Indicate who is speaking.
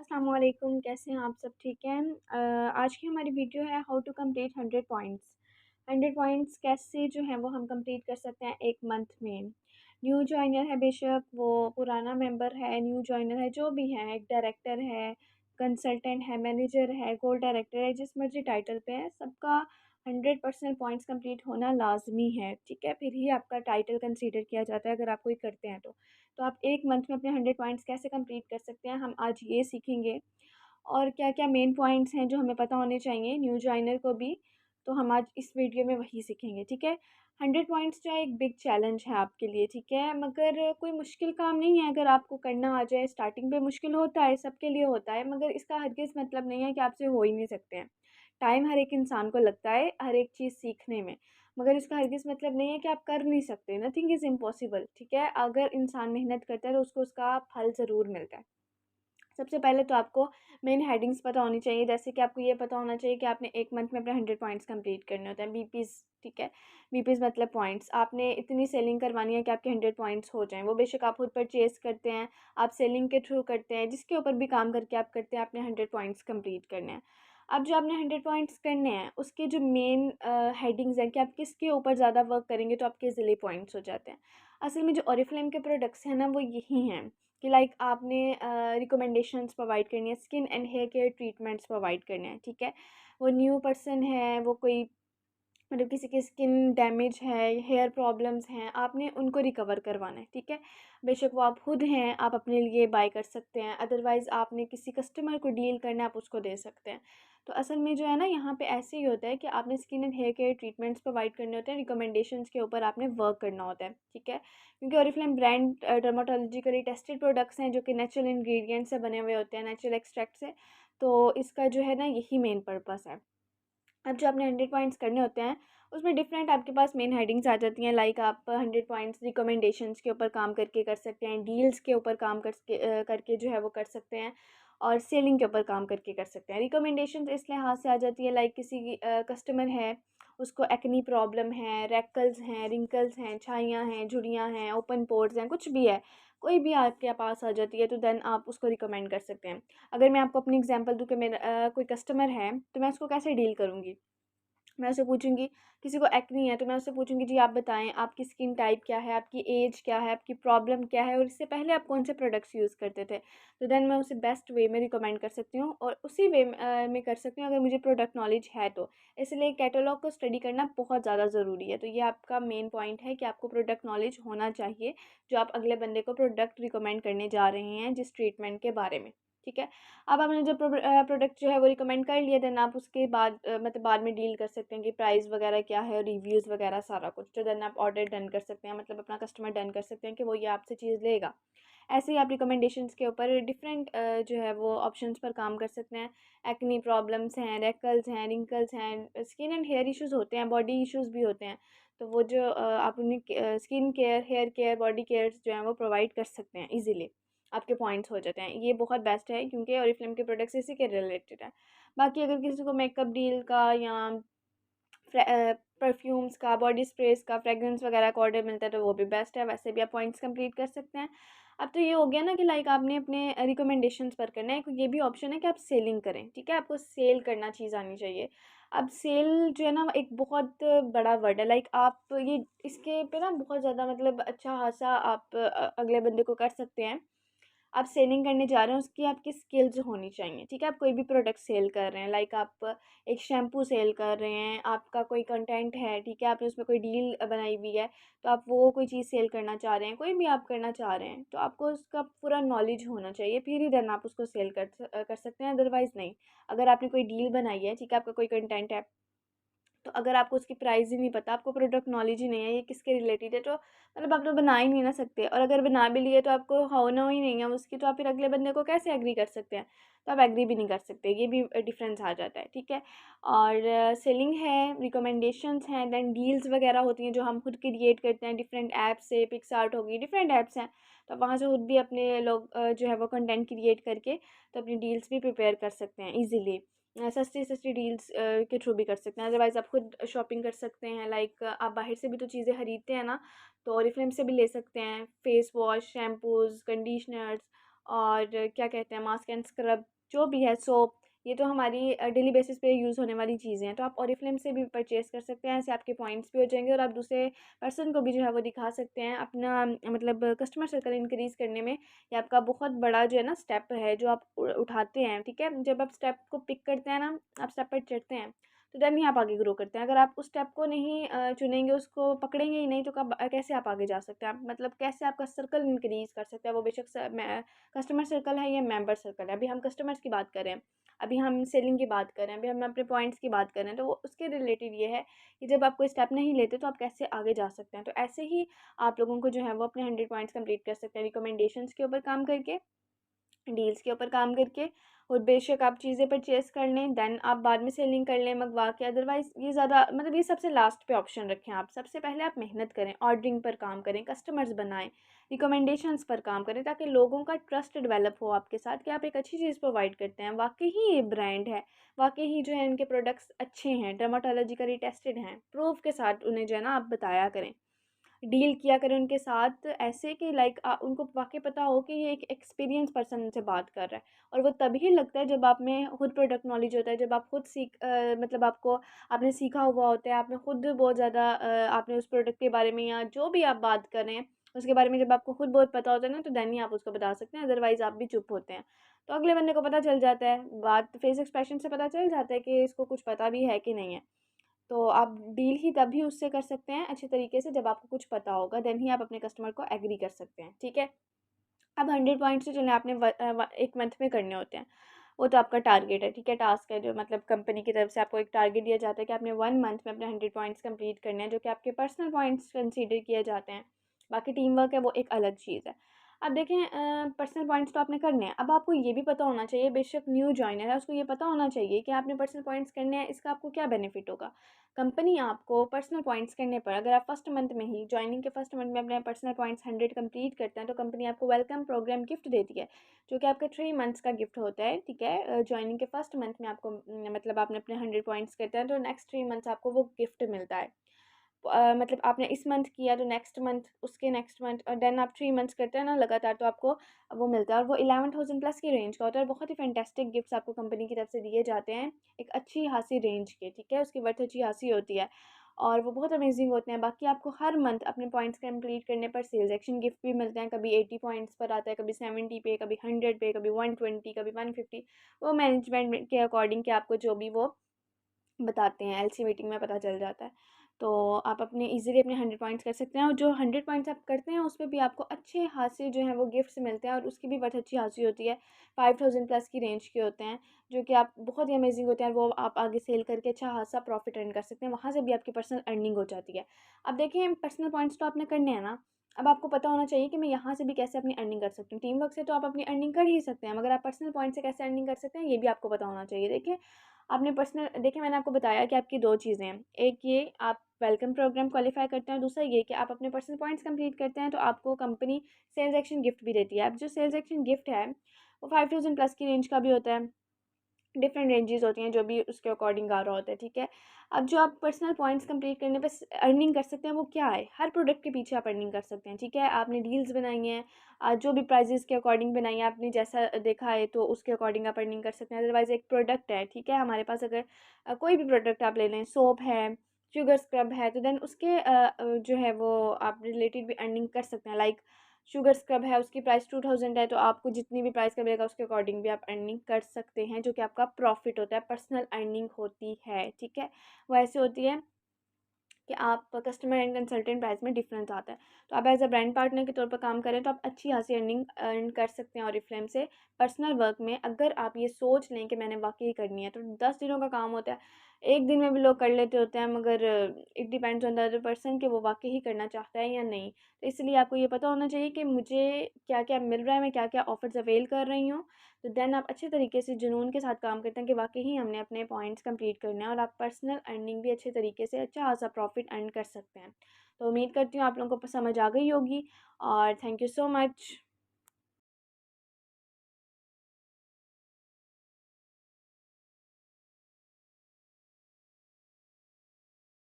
Speaker 1: अस्सलाम वालेकुम, कैसे हैं आप सब? ठीक हैं? आज की हमारी वीडियो है how to complete 100 points. 100 points कैसे जो हैं वो हम कंप्लीट कर सकते हैं एक मंथ में। न्यू जॉइनर है, बेशक वो पुराना मेंबर है, न्यू जॉइनर है, जो भी है, एक डायरेक्टर है, कंसल्टेंट है, मैनेजर है, गोल्ड डायरेक्टर है, जिस मर्जी टाइटल पे है, सबका 100% पॉइंट्स कंप्लीट होना लाजमी है। ठीक है, फिर ही आपका टाइटल कंसीडर किया जाता है अगर आप कोई करते हैं तो आप एक मंथ में अपने 100 पॉइंट्स कैसे कंप्लीट कर सकते हैं, हम आज ये सीखेंगे। और क्या-क्या मेन पॉइंट्स हैं जो हमें पता होने चाहिए न्यू जॉइनर को भी, तो हम आज इस वीडियो में वही सीखेंगे, ठीक है। 100 पॉइंट्स जो है एक बिग चैलेंज है आपके लिए, ठीक है, मगर कोई मुश्किल काम नहीं है अगर आपको करना आ जाए। स्टार्टिंग पे मुश्किल होता है, सबके लिए होता है, मगर इसका हरगिज़ मतलब नहीं है कि आपसे हो ही नहीं सकते हैं। टाइम हर एक इंसान को लगता है हर एक चीज़ सीखने में, मगर इसका हरगिज़ मतलब नहीं है कि आप कर नहीं सकते। नथिंग इज़ इम्पॉसिबल, ठीक है। अगर इंसान मेहनत करता है तो उसको उसका फल ज़रूर मिलता है। सबसे पहले तो आपको मेन हेडिंग्स पता होनी चाहिए, जैसे कि आपको ये पता होना चाहिए कि आपने एक मंथ में अपने 100 पॉइंट्स कंप्लीट करने होते हैं, बीपीज़, ठीक है। बीपीज़ मतलब पॉइंट्स, आपने इतनी सेलिंग करवानी है कि आपके 100 पॉइंट्स हो जाएँ। वो बेशक आप खुद परचेज़ करते हैं, आप सेलिंग के थ्रू करते हैं, जिसके ऊपर भी काम करके आप करते हैं, आपने 100 पॉइंट्स कंप्लीट करने हैं। अब जो आपने 100 पॉइंट्स करने हैं, उसके जो मेन हेडिंग्स हैं कि आप किसके ऊपर ज़्यादा वर्क करेंगे तो आपके ज़िले पॉइंट्स हो जाते हैं। असल में जो ओरिफ्लेम के प्रोडक्ट्स हैं ना, वो यही हैं कि लाइक आपने रिकमेंडेशंस प्रोवाइड करनी है, skin and hair care treatments provide करने हैं, ठीक है। वो न्यू पर्सन है, वो कोई मतलब किसी की स्किन डैमेज है, हेयर प्रॉब्लम्स हैं, आपने उनको रिकवर करवाना है, ठीक है। बेशक वो आप खुद हैं, आप अपने लिए बाय कर सकते हैं, अदरवाइज़ आपने किसी कस्टमर को डील करना है, आप उसको दे सकते हैं। तो असल में जो है ना, यहाँ पे ऐसे ही होता है कि आपने skin and hair care treatments provide करने होते हैं, रिकमेंडेशंस के ऊपर आपने वर्क करना होता है, ठीक है। क्योंकि Oriflame brand dermatologically tested products हैं जो कि नेचुरल इंग्रेडिएंट्स से बने हुए होते हैं, नेचुरल एक्सट्रैक्ट से। तो इसका जो है ना, यही मेन पर्पस है। अब जो आपने 100 पॉइंट्स करने होते हैं, उसमें डिफरेंट आपके पास मेन हेडिंग्स आ जाती हैं, लाइक आप 100 पॉइंट्स रिकमेंडेशंस के ऊपर काम करके कर सकते हैं, डील्स के ऊपर काम करके जो है वो कर सकते हैं, और सेलिंग के ऊपर काम करके कर सकते हैं। रिकमेंडेशंस इस लिहाज से आ जाती है, लाइक किसी कस्टमर है, उसको एक्नी प्रॉब्लम है, रैकल्स हैं, रिंकल्स हैं, छाइयाँ हैं, झुर्रियाँ हैं, ओपन पोर्स हैं, कुछ भी है, कोई भी आपके पास आ जाती है, तो देन आप उसको रिकमेंड कर सकते हैं। अगर मैं आपको अपनी एग्जांपल दूँ कि मेरा कोई कस्टमर है, तो मैं उसको कैसे डील करूँगी। मैं उससे पूछूँगी, किसी को एक्ने है तो मैं उससे पूछूँगी, जी आप बताएँ आपकी स्किन टाइप क्या है, आपकी एज क्या है, आपकी प्रॉब्लम क्या है और इससे पहले आप कौन से प्रोडक्ट्स यूज़ करते थे। तो देन मैं उसे बेस्ट वे में रिकमेंड कर सकती हूँ और उसी वे में कर सकती हूँ अगर मुझे प्रोडक्ट नॉलेज है तो। इसलिए कैटलॉग को स्टडी करना बहुत ज़्यादा ज़रूरी है। तो ये आपका मेन पॉइंट है कि आपको प्रोडक्ट नॉलेज होना चाहिए, जो आप अगले बंदे को प्रोडक्ट रिकमेंड करने जा रहे हैं जिस ट्रीटमेंट के बारे में, ठीक है। अब आपने जब प्रोडक्ट जो है वो रिकमेंड कर लिया, देन आप उसके बाद मतलब बाद में डील कर सकते हैं कि प्राइस वगैरह क्या है, रिव्यूज़ वगैरह सारा कुछ। तो देन आप ऑर्डर डन कर सकते हैं, मतलब अपना कस्टमर डन कर सकते हैं कि वो ये आपसे चीज़ लेगा। ऐसे ही आप रिकमेंडेशंस के ऊपर डिफरेंट जो है वो ऑप्शंस पर काम कर सकते हैं। एक्ने प्रॉब्लम्स हैं, रेकल्स हैं, रिंकल्स हैं, स्किन एंड हेयर इश्यूज़ होते हैं, बॉडी इश्यूज़ भी होते हैं। तो वो जो आप उन्हें skin care, hair care, body cares जो हैं वो प्रोवाइड कर सकते हैं ईज़िली। आपके पॉइंट्स हो जाते हैं। ये बहुत बेस्ट है क्योंकि ओरिफ्लेम के प्रोडक्ट्स इसी के रिलेटेड हैं। बाकी अगर किसी को मेकअप डील का या परफ्यूम्स का, बॉडी स्प्रेज़ का, फ्रेग्रेंस वगैरह का ऑर्डर मिलता है तो वो भी बेस्ट है, वैसे भी आप पॉइंट्स कंप्लीट कर सकते हैं। अब तो ये हो गया ना कि लाइक आपने अपने रिकमेंडेशंस पर करना है, ये भी ऑप्शन है कि आप सेलिंग करें, ठीक है? आपको सेल करना चीज़ आनी चाहिए। अब सेल जो है ना, एक बहुत बड़ा वर्ड है, लाइक आप ये इसके पे ना बहुत ज़्यादा मतलब अच्छा खासा आप अगले बंदे को कर सकते हैं। आप सेलिंग करने जा रहे हैं, उसकी आपकी स्किल्स होनी चाहिए, ठीक है। आप कोई भी प्रोडक्ट सेल कर रहे हैं, लाइक आप एक शैम्पू सेल कर रहे हैं, आपका कोई कंटेंट है, ठीक है, आपने उसमें कोई डील बनाई हुई है, तो आप वो कोई चीज़ सेल करना चाह रहे हैं, कोई भी आप करना चाह रहे हैं, तो आपको उसका पूरा नॉलेज होना चाहिए, फिर ही देन आप उसको सेल कर सकते हैं, अदरवाइज़ नहीं। अगर आपने कोई डील बनाई है, ठीक है, आपका कोई कंटेंट है, तो अगर आपको उसकी प्राइस ही नहीं पता, आपको प्रोडक्ट नॉलेज ही नहीं है, ये किसके रिलेटेड है, तो मतलब आप तो बना ही नहीं ना सकते, और अगर बना भी लिए तो आपको होना ही नहीं है उसकी, तो आप फिर अगले बंदे को कैसे एग्री कर सकते हैं? तो आप एग्री भी नहीं कर सकते, ये भी डिफरेंस आ जाता है, ठीक है। और सेलिंग है, रिकमेंडेशंस हैं, देन डील्स वगैरह होती हैं जो हम खुद क्रिएट करते हैं डिफरेंट ऐप से, पिक्सआर्ट होगी, डिफरेंट ऐप्स हैं, तो वहाँ से खुद भी अपने लोग जो है वो कंटेंट क्रिएट करके तो अपनी डील्स भी प्रिपेयर कर सकते हैं ईजिली। सस्ती सस्ती डील्स के थ्रू भी कर सकते हैं, अदरवाइज़ आप खुद शॉपिंग कर सकते हैं, लाइक आप बाहर से भी तो चीज़ें खरीदते हैं ना, तो ओरिफ्लेम से भी ले सकते हैं, फेस वॉश, शैम्पूज़, कंडीशनर्स और क्या कहते हैं, मास्क एंड स्क्रब जो भी है, सोप, ये तो हमारी डेली बेसिस पे यूज़ होने वाली चीज़ें हैं। तो आप ओरिफ्लेम से भी परचेज़ कर सकते हैं, ऐसे आपके पॉइंट्स भी हो जाएंगे और आप दूसरे पर्सन को भी जो है वो दिखा सकते हैं अपना मतलब कस्टमर सर्कल इंक्रीज़ करने में। ये आपका बहुत बड़ा जो है ना स्टेप है जो आप उठाते हैं, ठीक है। जब आप स्टेप को पिक करते हैं ना, आप स्टेप पर चढ़ते हैं, तो देन ही आप आगे ग्रो करते हैं। अगर आप उस स्टेप को नहीं चुनेंगे, उसको पकड़ेंगे ही नहीं, तो कब कैसे आप आगे जा सकते हैं? आप मतलब कैसे आपका सर्कल इंक्रीज़ कर सकते हैं, वो बेशक कस्टमर सर्कल है या मेंबर सर्कल है। अभी हम कस्टमर्स की बात करें, अभी हम सेलिंग की बात करें, अभी हम अपने पॉइंट्स की बात करें, तो वो उसके रिलेटेड ये है कि जब आप कोई स्टेप नहीं लेते तो आप कैसे आगे जा सकते हैं। तो ऐसे ही आप लोगों को जो है वो अपने 100 पॉइंट्स कंप्लीट कर सकते हैं रिकमेंडेशंस के ऊपर काम करके, डील्स के ऊपर काम करके। और बेशक आप चीज़ें परचेज़ कर लें, देन आप बाद में सेलिंग कर लें मंगवा के। अदरवाइज़ ये ज़्यादा मतलब ये सबसे लास्ट पे ऑप्शन रखें आप। सबसे पहले आप मेहनत करें, ऑर्डरिंग पर काम करें, कस्टमर्स बनाएं, रिकमेंडेशंस पर काम करें, ताकि लोगों का ट्रस्ट डेवलप हो आपके साथ कि आप एक अच्छी चीज़ प्रोवाइड करते हैं, वाकई ही ये ब्रांड है, वाकई ही जो है इनके प्रोडक्ट्स अच्छे हैं, डर्माटोलॉजिकली टेस्टेड हैं, प्रूफ के साथ उन्हें जो है ना आप बताया करें। डील किया करें उनके साथ ऐसे कि लाइक उनको वाक़ई पता हो कि ये एक एक्सपीरियंस पर्सन से बात कर रहा है। और वो तभी लगता है जब आप में खुद प्रोडक्ट नॉलेज होता है, जब आप खुद मतलब आपको आपने सीखा हुआ होता है, आपने खुद बहुत ज़्यादा आपने उस प्रोडक्ट के बारे में या जो भी आप बात कर रहे हैं, उसके बारे में जब आपको खुद बहुत पता होता है ना, तो देन ही आप उसको बता सकते हैं, अदरवाइज़ आप भी चुप होते हैं। तो अगले बंदे को पता चल जाता है, बात फेस एक्सप्रेशन से पता चल जाता है कि इसको कुछ पता भी है कि नहीं है। तो आप डील ही तभी उससे कर सकते हैं अच्छे तरीके से जब आपको कुछ पता होगा, देन ही आप अपने कस्टमर को एग्री कर सकते हैं, ठीक है। अब 100 पॉइंट्स तो चलिए आपने 1 मंथ में करने होते हैं, वो तो आपका टारगेट है, ठीक है, टास्क है जो मतलब कंपनी की तरफ से आपको एक टारगेट दिया जाता है कि आपने 1 मंथ में अपने 100 पॉइंट्स कंप्लीट करने हैं, जो कि आपके पर्सनल पॉइंट्स कंसीडर किए जाते हैं। बाकी टीम वर्क है वो एक अलग चीज़ है। अब देखें, पर्सनल पॉइंट्स तो आपने करने हैं, अब आपको ये भी पता होना चाहिए, बेशक न्यू जॉइनर है उसको ये पता होना चाहिए कि आपने पर्सनल पॉइंट्स करने हैं, इसका आपको क्या बेनिफिट होगा। कंपनी आपको पर्सनल पॉइंट्स करने पर, अगर आप फर्स्ट मंथ में ही ज्वाइनिंग के फर्स्ट मंथ में अपने पर्सनल पॉइंट्स 100 कंप्लीट करते हैं, तो कंपनी आपको वेलकम प्रोग्राम गिफ्ट देती है, जो कि आपका 3 मंथ्स का गिफ्ट होता है, ठीक है। ज्वाइनिंग के फर्स्ट मंथ में आपको मतलब आपने अपने 100 पॉइंट्स करते हैं तो नेक्स्ट 3 मंथ्स आपको वो गिफ्ट मिलता है। मतलब आपने इस मंथ किया तो नेक्स्ट मंथ, उसके नेक्स्ट मंथ, और देन आप 3 मंथ्स करते हैं ना लगातार, तो आपको वो मिलता है। और वो 11,000 प्लस की रेंज का होता है, बहुत ही फैंटेस्टिक गिफ्ट्स आपको कंपनी की तरफ से दिए जाते हैं, एक अच्छी खासी रेंज के, ठीक है, उसकी वर्थ अच्छी खासी होती है और वो बहुत अमेजिंग होते हैं। बाकी आपको हर मंथ अपने पॉइंट्स कंप्लीट करने पर सेल्स एक्शन गिफ्ट भी मिलते हैं, कभी 80 पॉइंट्स पर आता है, कभी 70 पे, कभी 100 पे, कभी 120, कभी 150। वो मैनेजमेंट के अकॉर्डिंग कि आपको जो भी वो बताते हैं, एलसी मीटिंग में पता चल जाता है। तो आप अपने ईज़िली अपने 100 पॉइंट्स कर सकते हैं, और जो 100 पॉइंट्स आप करते हैं उसपे भी आपको अच्छे खासे जो है वो गिफ्ट्स मिलते हैं, और उसकी भी बहुत अच्छी खासी होती है। 5000 प्लस की रेंज के होते हैं, जो कि आप बहुत ही अमेजिंग होते हैं, और वो आप आगे सेल करके अच्छा खासा प्रॉफिट अर्न कर सकते हैं, वहाँ से भी आपकी पर्सनल अर्निंग हो जाती है। अब देखिए, पर्सनल पॉइंट्स तो आपने करने हैं ना, अब आपको पता होना चाहिए कि मैं यहाँ से भी कैसे अपनी अर्निंग कर सकती हूँ। टीम वर्क से तो आप अपनी अर्निंग कर ही सकते हैं, मगर आप पर्सनल पॉइंट से कैसे अर्निंग कर सकते हैं ये भी आपको पता होना चाहिए। देखिए, आपने पर्सनल देखिए, मैंने आपको बताया कि आपकी 2 चीज़ें हैं। एक ये आप वेलकम प्रोग्राम क्वालीफाई करते हैं, और दूसरा ये कि आप अपने पर्सनल पॉइंट्स कंप्लीट करते हैं, तो आपको कंपनी सेल्स एक्शन गिफ्ट भी देती है। अब जो सेल्स एक्शन गिफ्ट है, वो 5000 प्लस की रेंज का भी होता है। डिफरेंट रेंजेस होती हैं, जो भी उसके अकॉर्डिंग आ रहा होता है, ठीक है। अब जो आप पर्सनल पॉइंट्स कंप्लीट करने पे अर्निंग कर सकते हैं, वो क्या है? हर प्रोडक्ट के पीछे आप अर्निंग कर सकते हैं, ठीक है। आपने डील्स बनाई हैं, जो भी प्राइजेस के अकॉर्डिंग बनाई है आपने, जैसा देखा है तो उसके अकॉर्डिंग आप अर्निंग कर सकते हैं। अदरवाइज़ एक प्रोडक्ट है, ठीक है, हमारे पास अगर कोई भी प्रोडक्ट आप ले लें, सोप है, शुगर स्क्रब है, तो देन उसके जो है वो आप रिलेटेड भी अर्निंग कर सकते हैं। लाइक शुगर स्क्रब है, उसकी प्राइस 2000 है, तो आपको जितनी भी प्राइस का मिलेगा उसके अकॉर्डिंग भी आप अर्निंग कर सकते हैं, जो कि आपका प्रॉफिट होता है, पर्सनल अर्निंग होती है, ठीक है। वो ऐसे होती है कि आप कस्टमर एंड कंसल्टेंट प्राइस में डिफरेंस आता है। तो आप एज अ ब्रांड पार्टनर के तौर पर काम करें तो आप अच्छी खासी अर्निंग अर्न कर सकते हैं ऑरिफ्लेम से। पर्सनल वर्क में अगर आप ये सोच लें कि मैंने वाकई करनी है, तो 10 दिनों का काम होता है, एक दिन में भी लोग कर लेते होते हैं, मगर it depends on the other person कि वो वाकई ही करना चाहता है या नहीं। तो इसलिए आपको ये पता होना चाहिए कि मुझे क्या क्या मिल रहा है, मैं क्या क्या ऑफर्स अवेल कर रही हूँ। तो देन आप अच्छे तरीके से जुनून के साथ काम करते हैं कि वाकई ही हमने अपने पॉइंट्स कंप्लीट करने हैं, और आप पर्सनल अर्निंग भी अच्छे तरीके से अच्छा खासा प्रॉफिट अर्न कर सकते हैं। तो उम्मीद करती हूँ आप लोगों को समझ आ गई होगी, और थैंक यू सो मच।